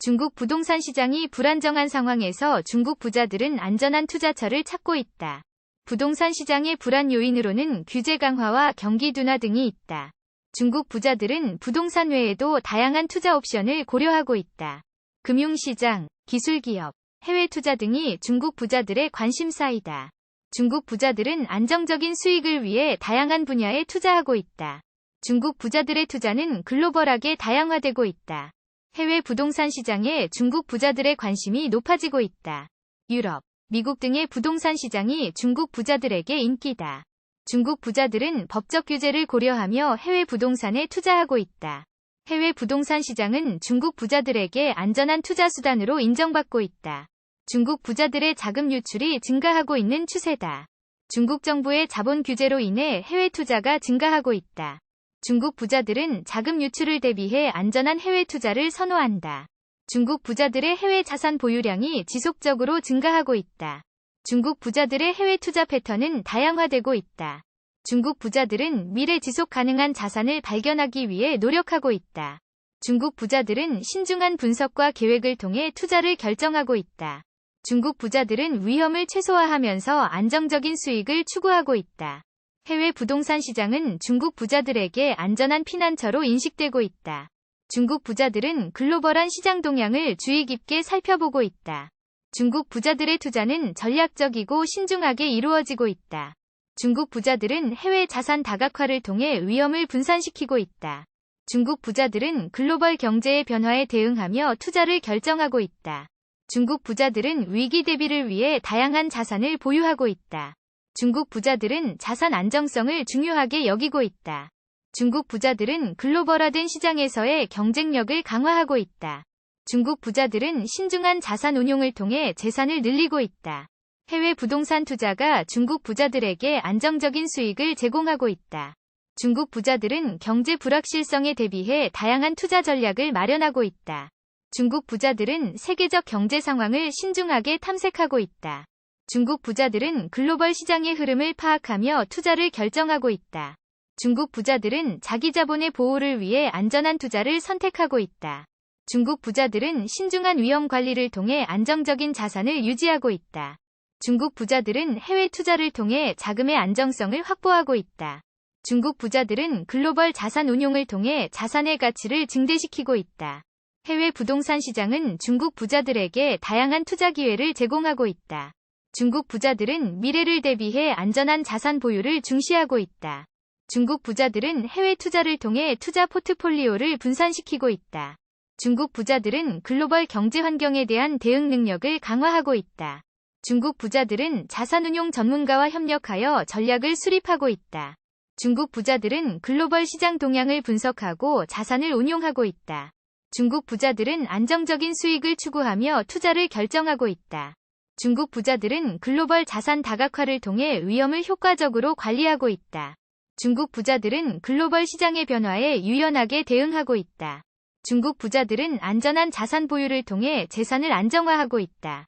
중국 부동산 시장이 불안정한 상황에서 중국 부자들은 안전한 투자처를 찾고 있다. 부동산 시장의 불안 요인으로는 규제 강화와 경기 둔화 등이 있다. 중국 부자들은 부동산 외에도 다양한 투자 옵션을 고려하고 있다. 금융시장, 기술기업, 해외 투자 등이 중국 부자들의 관심사이다. 중국 부자들은 안정적인 수익을 위해 다양한 분야에 투자하고 있다. 중국 부자들의 투자는 글로벌하게 다양화되고 있다. 해외 부동산 시장에 중국 부자들의 관심이 높아지고 있다. 유럽, 미국 등의 부동산 시장이 중국 부자들에게 인기다. 중국 부자들은 법적 규제를 고려하며 해외 부동산에 투자하고 있다. 해외 부동산 시장은 중국 부자들에게 안전한 투자 수단으로 인정받고 있다. 중국 부자들의 자금 유출이 증가하고 있는 추세다. 중국 정부의 자본 규제로 인해 해외 투자가 증가하고 있다. 중국 부자들은 자금 유출을 대비해 안전한 해외 투자를 선호한다. 중국 부자들의 해외 자산 보유량이 지속적으로 증가하고 있다. 중국 부자들의 해외 투자 패턴은 다양화되고 있다. 중국 부자들은 미래 지속 가능한 자산을 발견하기 위해 노력하고 있다. 중국 부자들은 신중한 분석과 계획을 통해 투자를 결정하고 있다. 중국 부자들은 위험을 최소화하면서 안정적인 수익을 추구하고 있다. 해외 부동산 시장은 중국 부자들에게 안전한 피난처로 인식되고 있다. 중국 부자들은 글로벌한 시장 동향을 주의 깊게 살펴보고 있다. 중국 부자들의 투자는 전략적이고 신중하게 이루어지고 있다. 중국 부자들은 해외 자산 다각화를 통해 위험을 분산시키고 있다. 중국 부자들은 글로벌 경제의 변화에 대응하며 투자를 결정하고 있다. 중국 부자들은 위기 대비를 위해 다양한 자산을 보유하고 있다. 중국 부자들은 자산 안정성을 중요하게 여기고 있다. 중국 부자들은 글로벌화된 시장에서의 경쟁력을 강화하고 있다. 중국 부자들은 신중한 자산 운용을 통해 재산을 늘리고 있다. 해외 부동산 투자가 중국 부자들에게 안정적인 수익을 제공하고 있다. 중국 부자들은 경제 불확실성에 대비해 다양한 투자 전략을 마련하고 있다. 중국 부자들은 세계적 경제 상황을 신중하게 탐색하고 있다. 중국 부자들은 글로벌 시장의 흐름을 파악하며 투자를 결정하고 있다. 중국 부자들은 자기 자본의 보호를 위해 안전한 투자를 선택하고 있다. 중국 부자들은 신중한 위험 관리를 통해 안정적인 자산을 유지하고 있다. 중국 부자들은 해외 투자를 통해 자금의 안정성을 확보하고 있다. 중국 부자들은 글로벌 자산 운용을 통해 자산의 가치를 증대시키고 있다. 해외 부동산 시장은 중국 부자들에게 다양한 투자 기회를 제공하고 있다. 중국 부자들은 미래를 대비해 안전한 자산 보유를 중시하고 있다. 중국 부자들은 해외 투자를 통해 투자 포트폴리오를 분산시키고 있다. 중국 부자들은 글로벌 경제 환경에 대한 대응 능력을 강화하고 있다. 중국 부자들은 자산운용 전문가와 협력하여 전략을 수립하고 있다. 중국 부자들은 글로벌 시장 동향을 분석하고 자산을 운용하고 있다. 중국 부자들은 안정적인 수익을 추구하며 투자를 결정하고 있다. 중국 부자들은 글로벌 자산 다각화를 통해 위험을 효과적으로 관리하고 있다. 중국 부자들은 글로벌 시장의 변화에 유연하게 대응하고 있다. 중국 부자들은 안전한 자산 보유를 통해 재산을 안정화하고 있다.